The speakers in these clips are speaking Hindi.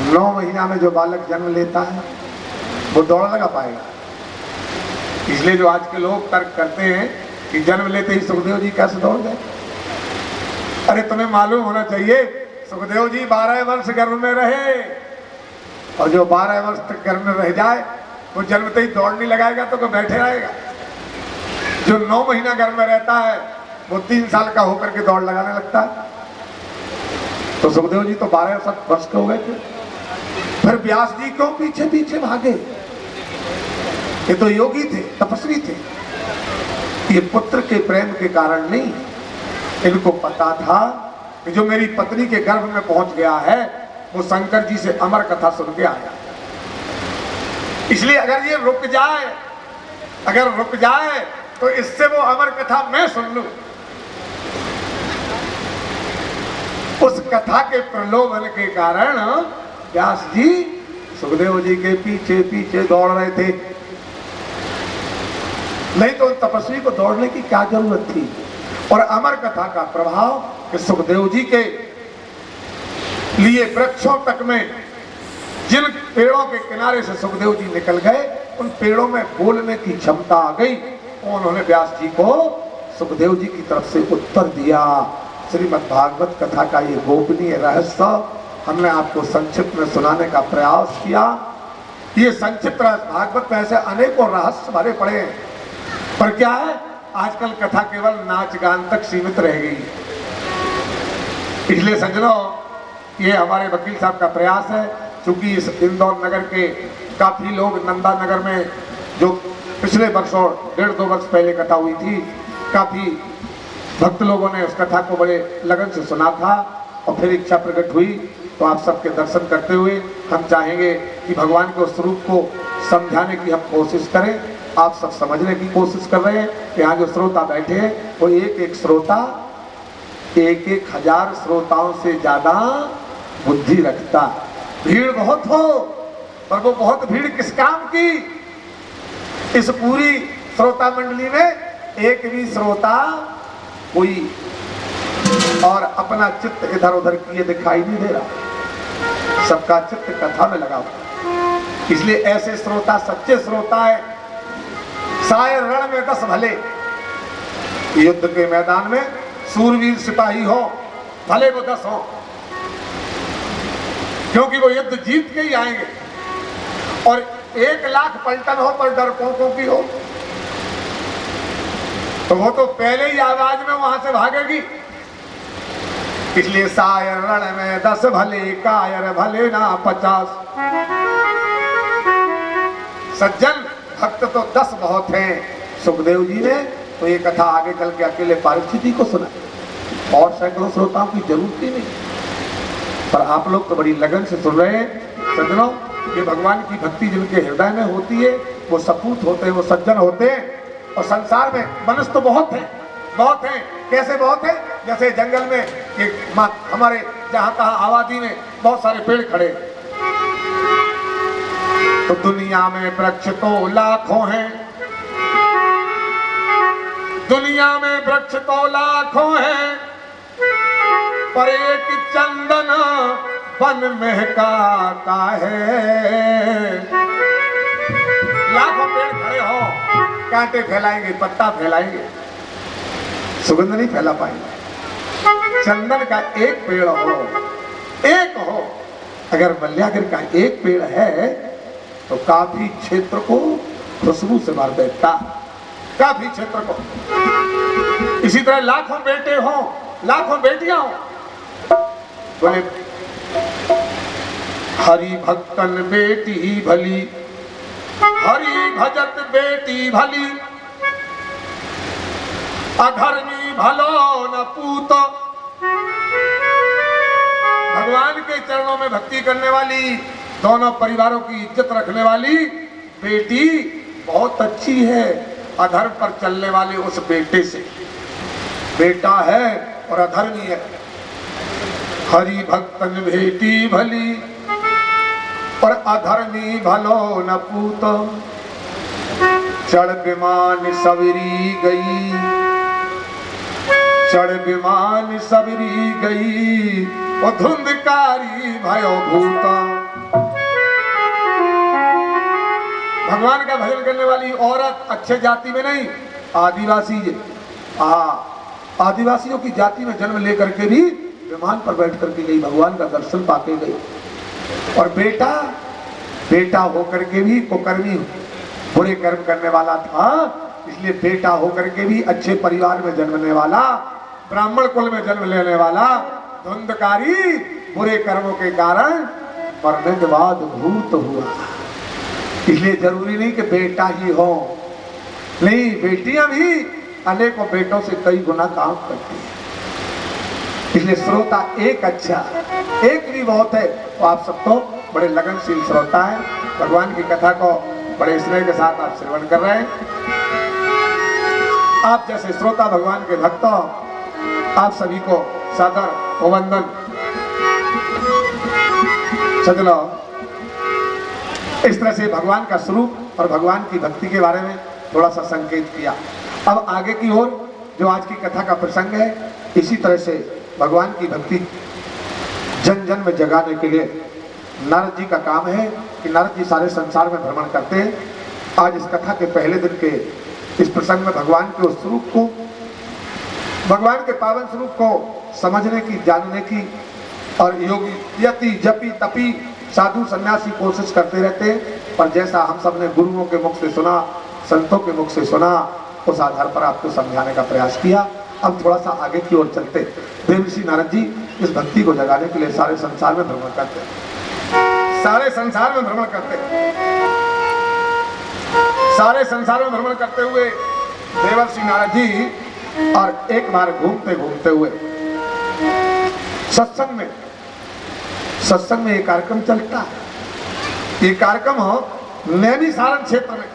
9 महीना में जो बालक जन्म लेता है वो दौड़ लगा पाएगा। इसलिए जो आज के लोग तर्क करते हैं कि जन्म लेते ही सुखदेव जी कैसे दौड़ गए, अरे तुम्हें मालूम होना चाहिए सुखदेव जी 12 वर्ष गर्भ में रहे, और जो 12 वर्ष तक गर्भ में रह जाए वो जन्मते ही दौड़ नहीं लगाएगा तो बैठे रहेगा। जो 9 महीना गर्भ में रहता है वो 3 साल का होकर के दौड़ लगाने लगता है। तो सुखदेव जी तो 12 वर्ष के हो गए थे। फिर व्यास जी क्यों पीछे पीछे भागे? ये तो योगी थे, तपस्वी थे। ये पुत्र के प्रेम के कारण नहीं, इनको पता था कि जो मेरी पत्नी के गर्भ में पहुंच गया है वो शंकर जी से अमर कथा सुन के आया। इसलिए अगर ये रुक जाए तो इससे वो अमर कथा मैं सुन लूं। उस कथा के प्रलोभन के कारण व्यास जी सुखदेव जी के पीछे पीछे दौड़ रहे थे, नहीं तो तपस्वी को दौड़ने की क्या जरूरत थी। और अमर कथा का प्रभाव कि सुखदेव जी के लिए वृक्षों तक में जिन पेड़ों के किनारे से सुखदेव जी निकल गए उन पेड़ों में बोलने की क्षमता आ गई। उन्होंने व्यास जी को सुखदेव जी की तरफ से उत्तर दिया। श्रीमद् भागवत कथा का ये गोपनीय रहस्य हमने आपको संक्षिप्त में सुनाने का प्रयास किया। ये संक्षिप्त भागवत में ऐसे अनेकों रहस्य भरे पड़े हैं, पर क्या है आजकल कथा केवल नाच गान तक सीमित रह गई। इसलिए सज्जनों ये हमारे वकील साहब का प्रयास है, क्योंकि इस इंदौर नगर के काफी लोग नंदा नगर में जो पिछले वर्ष और 1.5-2 वर्ष पहले कथा हुई थी, काफी भक्त लोगों ने उस कथा को बड़े लगन से सुना था और फिर इच्छा प्रकट हुई। तो आप सबके दर्शन करते हुए हम चाहेंगे कि भगवान के उस स्वरूप को समझाने की हम कोशिश करें। आप सब समझने की कोशिश कर रहे हैं कि यहाँ जो श्रोता बैठे हैं वो एक श्रोता 1,000 श्रोताओं से ज्यादा बुद्धि रखता। भीड़ बहुत हो पर वो बहुत भीड़ किस काम की? इस पूरी श्रोता मंडली में एक भी श्रोता कोई और अपना चित्त इधर उधर किए दिखाई नहीं दे रहा, सबका चित्त कथा में लगा हुआ। इसलिए ऐसे श्रोता सच्चे श्रोता है। साय रण में 10 भले, युद्ध के मैदान में सूरवीर सिपाही हो भले वो 10 हो, क्योंकि वो युद्ध जीत के ही आएंगे। और 1 लाख पलटन हो पर डरपोकों की हो तो वो तो पहले ही आवाज में वहां से भागेगी। इसलिए साय रण में 10 भले, कायर भले ना 50। सज्जन भक्त तो 10 बहुत हैं। सुखदेव जी ने तो ये कथा आगे चल के अकेले परीक्षित जी को सुना और सैकड़ों श्रोताओं की जरूरत ही नहीं, पर आप लोग तो बड़ी लगन से सुन रहे हैं। सज्जनों ये भगवान की भक्ति जिनके हृदय में होती है वो सपूत होते हैं, वो सज्जन होते हैं। और संसार में मनुष्य तो बहुत हैं। कैसे बहुत है? जैसे जंगल में एक हमारे जहां तहां आबादी में बहुत सारे पेड़ खड़े, तो दुनिया में वृक्ष तो लाखों हैं, दुनिया में वृक्ष तो लाखों हैं, पर एक चंदन वन महकाता है। लाखों पेड़ खड़े हो, कांटे फैलाएंगे, पत्ता फैलाएंगे, सुगंध नहीं फैला पाएंगे। चंदन का एक पेड़ हो, अगर मल्यागर का एक पेड़ है तो काफी क्षेत्र को खुशबू से भर देता, काफी क्षेत्र को। इसी तरह लाखों बेटे हो, लाखों बेटियां हो, बोले हरि भक्तन बेटी भली, हरि भजत बेटी भली, अधर्मी भलो न पूत। भगवान के चरणों में भक्ति करने वाली, दोनों परिवारों की इज्जत रखने वाली बेटी बहुत अच्छी है। अधर्म पर चलने वाले उस बेटे से, बेटा है और अधर्मी है। हरि भक्तन बेटी भली और अधर्मी भलो न पूत। चढ़ विमान सवरी गई, चढ़ विमान सवरी गई, और धुंधकारी भयो भूता। भगवान का भजन करने वाली औरत अच्छे जाति में नहीं, आदिवासी आदिवासियों की जाति में जन्म लेकर के भी विमान पर बैठ करके गई, भगवान का दर्शन पाके गई। और बेटा होकर के भी कुकर्मी बुरे कर्म करने वाला था, इसलिए बेटा होकर के भी अच्छे परिवार में जन्मने वाला, ब्राह्मण कुल में जन्म लेने वाला धुंधकारी बुरे कर्मों के कारण मरने के बाद भूत हुआ। इसलिए जरूरी नहीं कि बेटा ही हो, नहीं, बेटियां भी अनेकों बेटों से कई गुना काम करती है। इसलिए श्रोता एक अच्छा, एक भी बहुत है। तो आप सब तो बड़े लगनशील श्रोता है, भगवान की कथा को बड़े स्नेह के साथ आप श्रवण कर रहे हैं। आप जैसे श्रोता भगवान के भक्तों, आप सभी को सादर वंदन। सजनों, इस तरह से भगवान का स्वरूप और भगवान की भक्ति के बारे में थोड़ा सा संकेत किया। अब आगे की ओर जो आज की कथा का प्रसंग है, इसी तरह से भगवान की भक्ति जन जन में जगाने के लिए नारद जी का काम है कि नारद जी सारे संसार में भ्रमण करते हैं। आज इस कथा के पहले दिन के इस प्रसंग में भगवान के उस स्वरूप को, भगवान के पावन स्वरूप को समझने की, जानने की, और योगी यति जपी तपी साधु सन्यासी कोशिश करते रहते हैं। पर जैसा हम सब ने गुरुओं के मुख से सुना, संतों के मुख से सुना, उस आधार पर आपको समझाने का प्रयास किया। अब थोड़ा सा आगे की ओर चलते। देवर्षि नारद जी इस भक्ति को जगाने के लिए सारे संसार में भ्रमण करते हैं, सारे संसार में भ्रमण करते हैं। सारे संसार में भ्रमण करते हुए देवर्षि नारद जी और एक बार घूमते घूमते हुए सत्संग में एक कार्यक्रम चलता है। ये कार्यक्रम नैमिसारण क्षेत्र में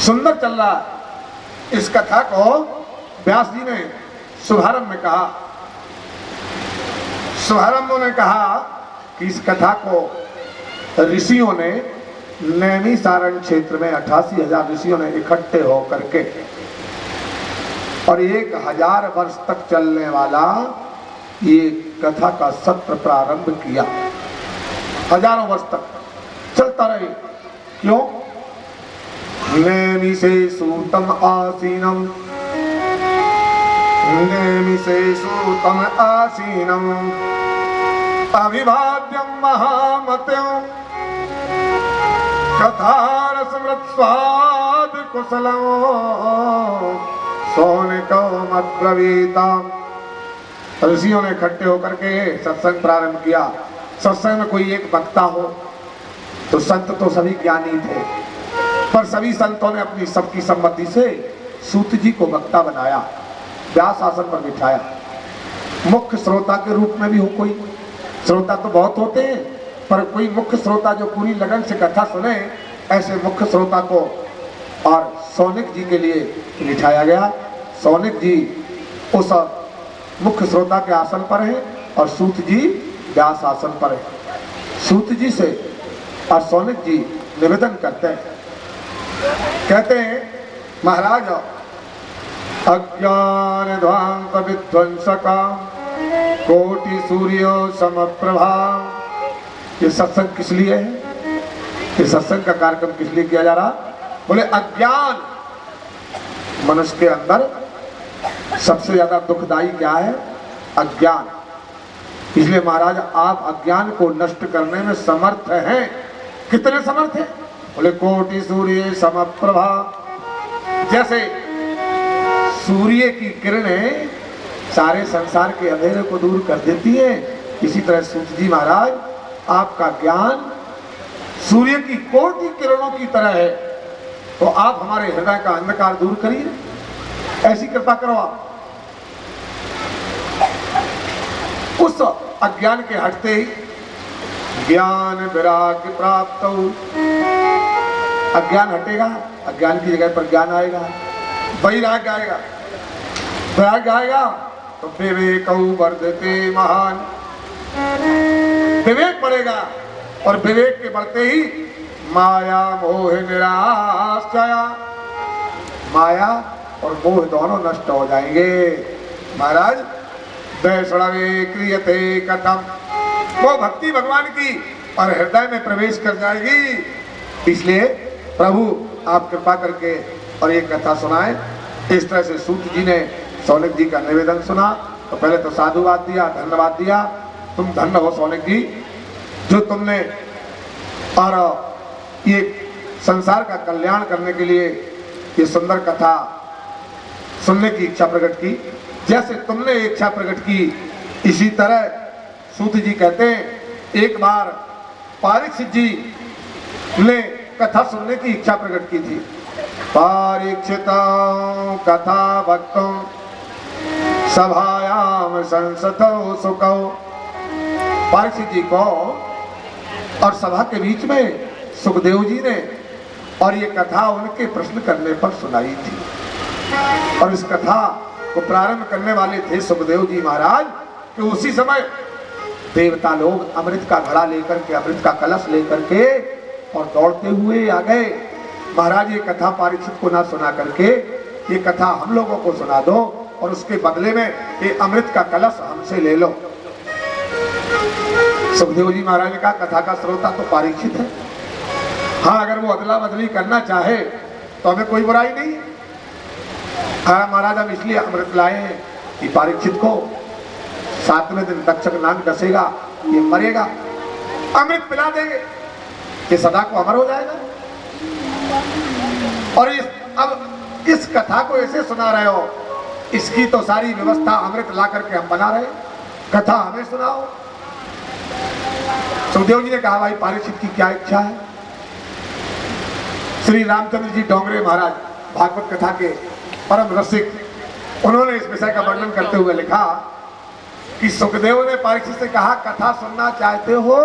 सुंदर चल रहा है। इस कथा को व्यास जी ने शुभारंभ में कहा, कि इस कथा को ऋषियों ने नैमिसारण क्षेत्र में 88,000 ऋषियों ने इकट्ठे होकर के और 1000 वर्ष तक चलने वाला ये कथा का सत्र प्रारंभ किया। हजारों वर्ष तक चलता रहे। क्यों? नेमिसे सूतम आसीनम, नेमिसे सूतम आसीनम अभिवाद्यम महामत्यम कथारस मृत्स्वाद कुशलम सोनिको मद्रवीता। ऋषियों ने इकट्ठे होकर के सत्संग प्रारंभ किया। सत्संग में कोई एक वक्ता हो, तो संत तो सभी ज्ञानी थे, पर सभी संतों ने अपनी सबकी सम्मति से सूत जी को वक्ता बनाया, व्यास आसन पर बिठाया। मुख्य श्रोता के रूप में भी हो कोई, श्रोता तो बहुत होते हैं, पर कोई मुख्य श्रोता जो पूरी लगन से कथा सुने, ऐसे मुख्य श्रोता को और सौनिक जी के लिए बिठाया गया। सौनिक जी उस मुख्य श्रोता के आसन पर है और सूत जी व्यास आसन पर है। सूत जी से और सौनिक जी निवेदन करते हैं, कहते हैं, महाराज अज्ञान ध्वांत विध्वंसका कोटि सूर्यो समप्रभा। ये सत्संग किस लिए है? ये सत्संग का कार्यक्रम किस लिए किया जा रहा? बोले अज्ञान, मनुष्य के अंदर सबसे ज्यादा दुखदाई क्या है? अज्ञान। इसलिए महाराज आप अज्ञान को नष्ट करने में समर्थ हैं। कितने समर्थ हैं? बोले कोटि सूर्य समप्रभा। जैसे सूर्य की किरणें सारे संसार के अंधेरे को दूर कर देती है, इसी तरह सूत जी महाराज आपका ज्ञान सूर्य की कोटि किरणों की तरह है, तो आप हमारे हृदय का अंधकार दूर करिए, ऐसी कृपा करो आप। उस अज्ञान के हटते ही ज्ञान विराग प्राप्त हो। अज्ञान हटेगा, अज्ञान की जगह पर ज्ञान आएगा, वैराग्य आएगा, वैराग्य आएगा तो विवेक वर्धते महान। विवेक बढ़ेगा और विवेक के बढ़ते ही माया मोह निराशया, माया और मोह दोनों नष्ट हो जाएंगे। महाराज वैष्णवे क्रियते कथम, वो भक्ति भगवान की और हृदय में प्रवेश कर जाएगी इसलिए प्रभु आप कृपा करके और ये कथा सुनाए। इस तरह से सूत जी ने सौनक जी का निवेदन सुना तो पहले तो साधुवाद दिया, धन्यवाद दिया। तुम धन्य हो सौनक जी, जो तुमने और ये संसार का कल्याण करने के लिए ये सुंदर कथा सुनने की इच्छा प्रकट की। जैसे तुमने इच्छा प्रकट की, इसी तरह सूत जी कहते हैं एक बार परीक्षित जी ने कथा सुनने की इच्छा प्रकट की थी। परीक्षित कथा भक्तों सभायाम संसतो सुखो। परीक्षित जी को और सभा के बीच में सुखदेव जी ने और ये कथा उनके प्रश्न करने पर सुनाई थी। और इस कथा को प्रारंभ करने वाले थे सुखदेव जी महाराज कि उसी समय देवता लोग अमृत का घड़ा लेकर के, अमृत का कलश लेकर के और दौड़ते हुए आ गए। महाराज ये कथा परीक्षित को ना सुना करके ये कथा हम लोगों को सुना दो और उसके बदले में ये अमृत का कलश हमसे ले लो। सुखदेव जी महाराज का कथा का श्रोता तो परीक्षित है। हाँ, अगर वो अदला बदली करना चाहे तो हमें कोई बुराई नहीं। हाँ महाराज, हम इसलिए अमृत लाए हैं कि परीक्षित को 7वें दिन तक्षक नाग डसेगा, ये मरेगा, अमृत पिला देंगे, ये सदा को अमर हो जाएगा। और अब इस कथा को ऐसे सुना रहे हो, इसकी तो सारी व्यवस्था अमृत ला करके हम बना रहे, कथा हमें सुनाओ। सुखदेव जी ने कहा भाई परीक्षित की क्या इच्छा है। श्री रामचंद्र जी डोंगरे महाराज भागवत कथा के परम रसिक, उन्होंने इस विषय का वर्णन करते हुए लिखा कि सुखदेव ने परीक्षित से कहा कथा सुनना चाहते हो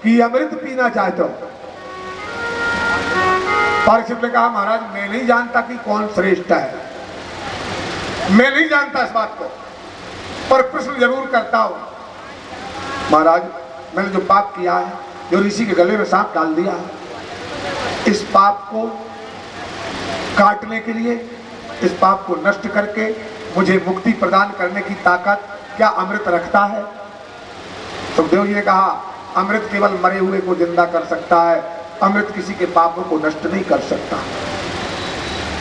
कि अमृत पीना चाहते हो। परीक्षित ने कहा महाराज मैं नहीं जानता कि कौन श्रेष्ठ है, मैं नहीं जानता इस बात को, पर प्रश्न जरूर करता हूं। महाराज मैंने जो पाप किया है, जो ऋषि के गले में सांप डाल दिया है, इस पाप को काटने के लिए, इस पाप को नष्ट करके मुझे मुक्ति प्रदान करने की ताकत क्या अमृत रखता है। सुखदेव जी ने कहा अमृत केवल मरे हुए को जिंदा कर सकता है, अमृत किसी के पापों को नष्ट नहीं कर सकता।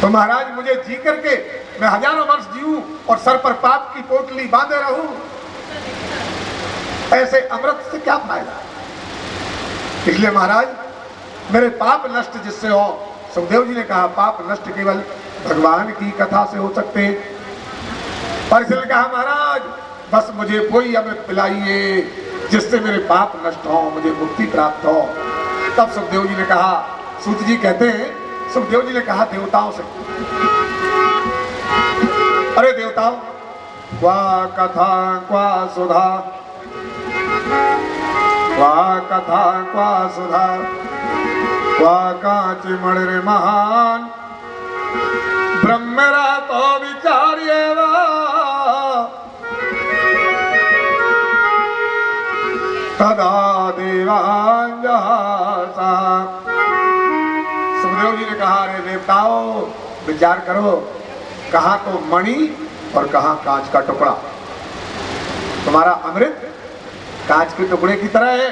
तो महाराज मुझे जी करके मैं हजारों वर्ष जीऊं और सर पर पाप की पोटली बांधे रहूं, ऐसे अमृत से क्या फायदा। इसलिए महाराज मेरे पाप नष्ट जिससे हो। सुखदेव जी ने कहा पाप नष्ट केवल भगवान की कथा से हो सकते हैं। परीक्षित ने कहा महाराज बस मुझे कोई अमृत पिलाइए जिससे मेरे पाप नष्ट हो, मुझे मुक्ति प्राप्त हो। तब सुखदेव जी ने कहा, सूत जी कहते हैं सुखदेव जी ने कहा देवताओं से, अरे देवताओं क्वा कथा क्वा सुधा, क्वा कथा क्वा सुधा, क्वा कांचि मणिरे महान ब्रह्मरा तो विचार्येवा तदा देवांजसा। सुखदेव जी ने कहा अरे देवताओं विचार करो, कहाँ तो मणि और कहाँ कांच का टुकड़ा। तुम्हारा अमृत कांच के टुकड़े की तरह है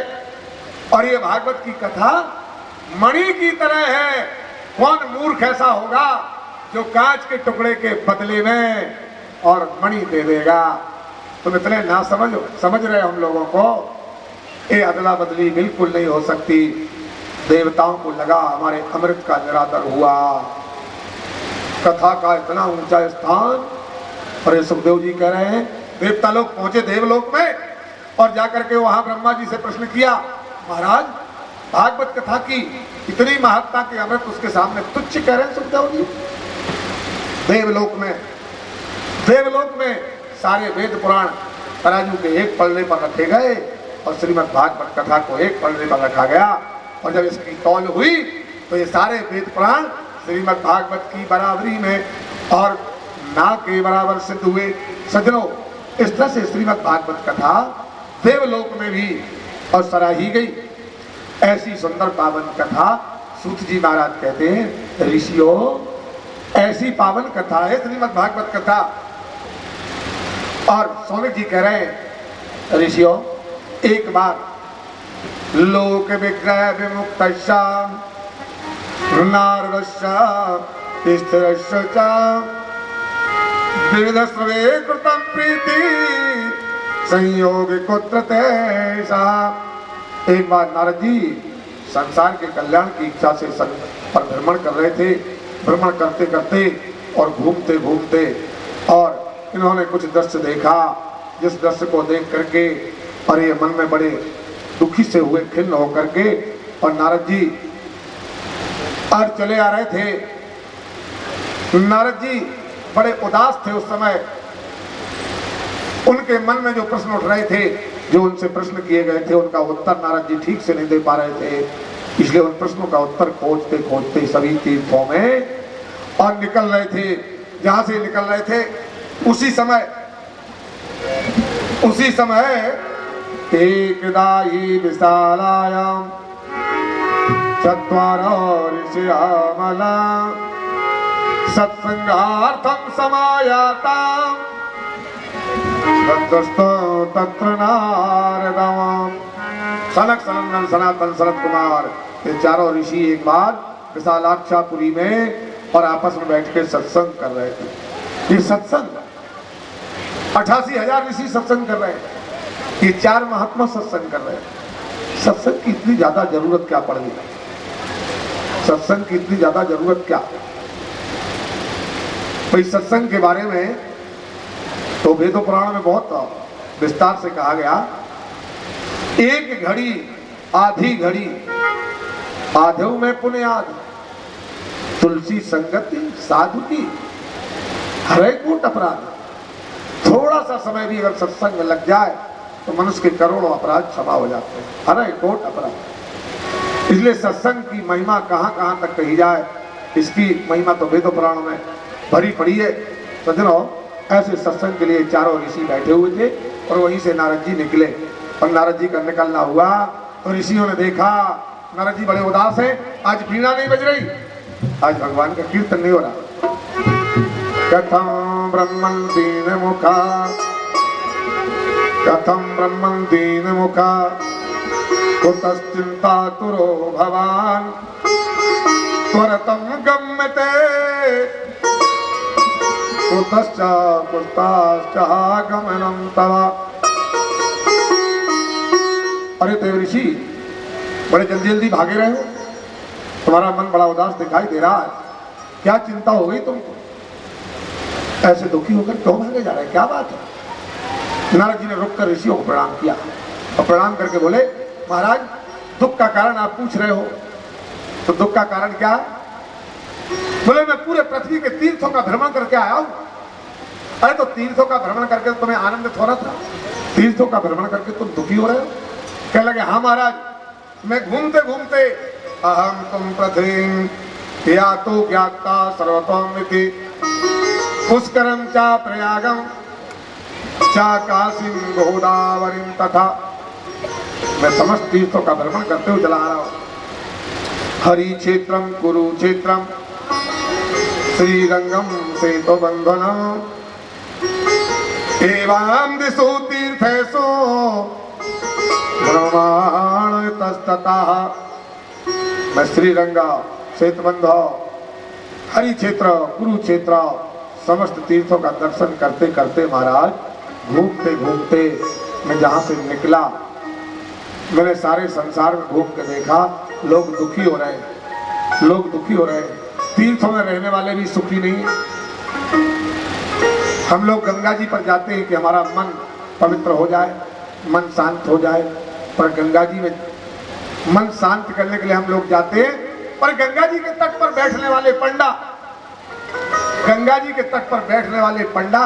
और ये भागवत की कथा मणि की तरह है। कौन मूर्ख ऐसा होगा जो कांच के टुकड़े के बदले में और मणि दे देगा। तुम इतने ना समझ रहे हम लोगों को, ये अदला बदली बिल्कुल नहीं हो सकती। देवताओं को लगा हमारे अमृत का निरादर हुआ, कथा का इतना ऊंचा स्थान। और ये सुखदेव जी कह रहे हैं देवता लोग पहुंचे देवलोक में और जाकर के वहां ब्रह्मा जी से प्रश्न किया महाराज भागवत कथा की इतनी महत्ता के अमृत उसके सामने तुच्छ कह रहे हैं सुखदेव जी। देवलोक में सारे वेद पुराण तराजू के एक पलड़े पर रखे गए और श्रीमद् भागवत कथा को एक पलड़े पर रखा गया। और जब इसकी तौल हुई तो ये सारे वेद पुराण श्रीमद् भागवत की बराबरी में और ना के बराबर सिद्ध हुए। सज्जनों इस तरह से श्रीमद् भागवत कथा देवलोक में भी और सराही गई। ऐसी सुंदर पावन कथा सूत जी महाराज कहते हैं ऋषियों ऐसी पावन कथा है श्रीमद् भागवत कथा। और सौनक जी कह रहे हैं ऋषियों एक बार लोक विग्रह विमुक्त नारदस्य स्थिरस्य च विविधस्वे कृतं प्रीति संयोग कुत्र तेषा। एक बार नारद जी संसार के कल्याण की इच्छा से पर भ्रमण कर रहे थे। भ्रमण करते करते और घूमते घूमते और इन्होंने कुछ दृश्य देखा, जिस दृश्य को देख करके और ये मन में बड़े दुखी से हुए, खिन्न होकर के, और नारद जी और चले आ रहे थे। नारद जी बड़े उदास थे उस समय। उनके मन में जो प्रश्न उठ रहे थे, जो उनसे प्रश्न किए गए थे, उनका उत्तर नारद जी ठीक से नहीं दे पा रहे थे। इसलिए उन प्रश्नों का उत्तर खोजते खोजते सभी तीर्थों में और निकल रहे थे। जहां से निकल रहे थे उसी समय एकदा हि विशालायां चत्वारो ऋषियामला सत्संगार्थं समायाता तत्र नारदम्। सनक सनंदन सनातन सनत कुमार ये चारों ऋषि एक बार विशालाक्षापुरी में और आपस में बैठ के सत्संग कर रहे थे। ये सत्संग 88,000 ऋषि सत्संग कर रहे हैं, ये 4 महात्मा सत्संग कर रहे हैं। सत्संग की इतनी ज्यादा जरूरत क्या पड़ गई? सत्संग की इतनी ज्यादा जरूरत क्या? भाई सत्संग के बारे में तो वेद पुराण में बहुत विस्तार से कहा गया। एक घड़ी आधी घड़ी आधो में पुण्याद तुलसी संगति साधु की हरे कोट अपराध। थोड़ा सा समय भी अगर सत्संग में लग जाए तो मनुष्य के करोड़ों अपराध क्षमा हो जाते हैं, हरे कोट अपराध। इसलिए सत्संग की महिमा कहां कहां तक कही जाए, इसकी महिमा तो वेद पुराणों में भरी पड़ी है। सज्जनों, ऐसे सत्संग के लिए चारों ऋषि बैठे हुए थे और वहीं से नारद जी निकले। और नारद जी का निकलना हुआ तो ऋषियों ने देखा नारद जी बड़े उदास हैं, आज वीणा नहीं बज रही, आज भगवान का कीर्तन नहीं हो रहा। कथम ब्रह्मन् दीन मुखा, कथम ब्रह्मन् दीन मुखा कुतश्चिंता तुरो भवान त्वरतं गम्यते कुतश्च कुताश्च गमनं तव। अरे देव ऋषि, बड़े जल्दी जल्दी भागे रहे हो, तुम्हारा मन बड़ा उदास दिखाई दे रहा है, क्या चिंता हो गई तुमको? ऐसे दुखी होकर क्यों भागे जा रहे हैं, क्या बात है? नारद जी ने रुक कर ऋषियों को प्रणाम किया और प्रणाम करके बोले, महाराज दुख का कारण आप पूछ रहे हो, तो दुख का कारण क्या? बोले मैं पूरे पृथ्वी के तीर्थों का भ्रमण करके आया हूं। अरे तो तीर्थों का भ्रमण करके तुम्हें आनंदित हो रहा था, तीर्थों का भ्रमण करके तुम दुखी हो रहे हो? कहने लगे, हाँ महाराज, मैं घूमते घूमते अहम तुम पृथ्वी या तो ज्ञाता सर्वतोमिति पुष्करम चा प्रयागम चा काशीं गोदावरीं तथा। मैं समस्त तीर्थों का भ्रमण करते हुए चला आ रहा हूं। हरि क्षेत्रम कुरुक्षेत्रम श्रीरंगम सेतु बंधनम एवं दिशो तीर्थेषु ब्रह्मांड तस्ततः। मैं श्रीरंगा, सेतुबंध, हरि क्षेत्र, कुरुक्षेत्र समस्त तीर्थों का दर्शन करते करते महाराज घूमते घूमते मैं जहां से निकला, मैंने सारे संसार में घूम के देखा, लोग दुखी हो रहे हैं, लोग दुखी हो रहे हैं। तीर्थों में रहने वाले भी सुखी नहीं है। हम लोग गंगा जी पर जाते हैं कि हमारा मन पवित्र हो जाए, मन शांत हो जाए, पर गंगा जी में मन शांत करने के लिए हम लोग जाते हैं, पर गंगा जी के तट पर बैठने वाले पंडा, गंगा जी के तट पर बैठने वाले पंडा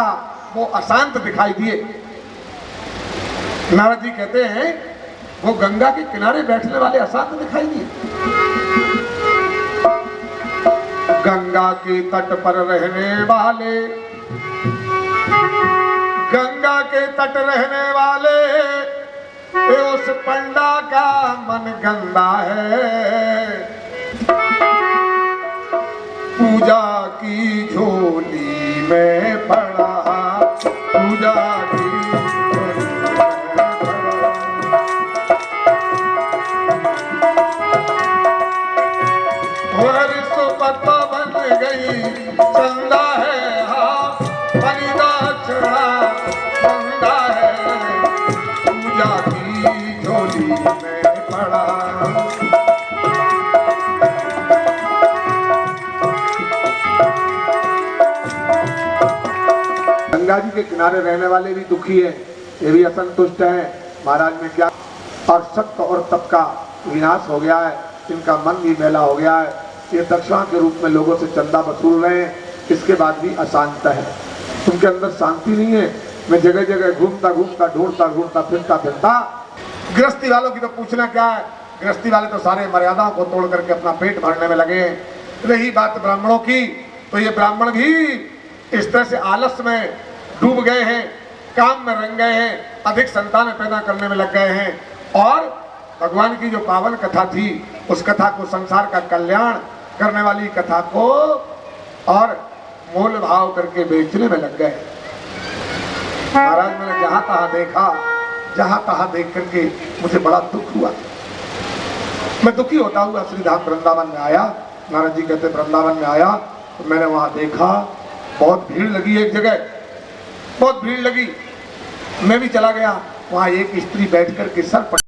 वो अशांत दिखाई दिए। नारद जी कहते हैं वो गंगा के किनारे बैठने वाले अशांत दिखाई दिए। गंगा के तट पर रहने वाले, गंगा के तट रहने वाले उस पंडा का मन गंदा है, पूजा की झोली में पड़ा, पूजा की झोली में पड़ा। और नहीं चंदा है, हाँ बलिदाक्षिणा चंदा है, पूजा की झोली में पड़ा। गंगा जी के किनारे रहने वाले भी दुखी है, ये भी असंतुष्ट है। महाराज ने क्या, और सत्य और तप का विनाश हो गया है, इनका मन भी मैला हो गया है, ये दक्षिणा के रूप में लोगों से चंदा वसूल रहे हैं, इसके बाद भी अशांत है, उनके अंदर शांति नहीं है। मैं जगह जगह घूमता घूमता ढूंढता ढूंढता फिरता गृहस्थी वालों की तो पूछना क्या है, गृहस्थी वाले तो सारे मर्यादाओं को तोड़ करके अपना पेट भरने में लगे हैं। रही बात ब्राह्मणों की, तो ये ब्राह्मण भी इस तरह से आलस में डूब गए हैं, काम में रंग गए हैं, अधिक संतान पैदा करने में लग गए हैं और भगवान की जो पावन कथा थी उस कथा को, संसार का कल्याण करने वाली कथा को और मोल भाव करके बेचने में लग गए। महाराज मैंने जहां तहां देखा, जहां तहां देख करके मुझे बड़ा दुख हुआ। मैं दुखी होता हुआ श्रीधाम वृंदावन में आया। नारद जी कहते वृंदावन में आया तो मैंने वहां देखा बहुत भीड़ लगी, एक जगह बहुत भीड़ लगी। मैं भी चला गया, वहां एक स्त्री बैठ करके सर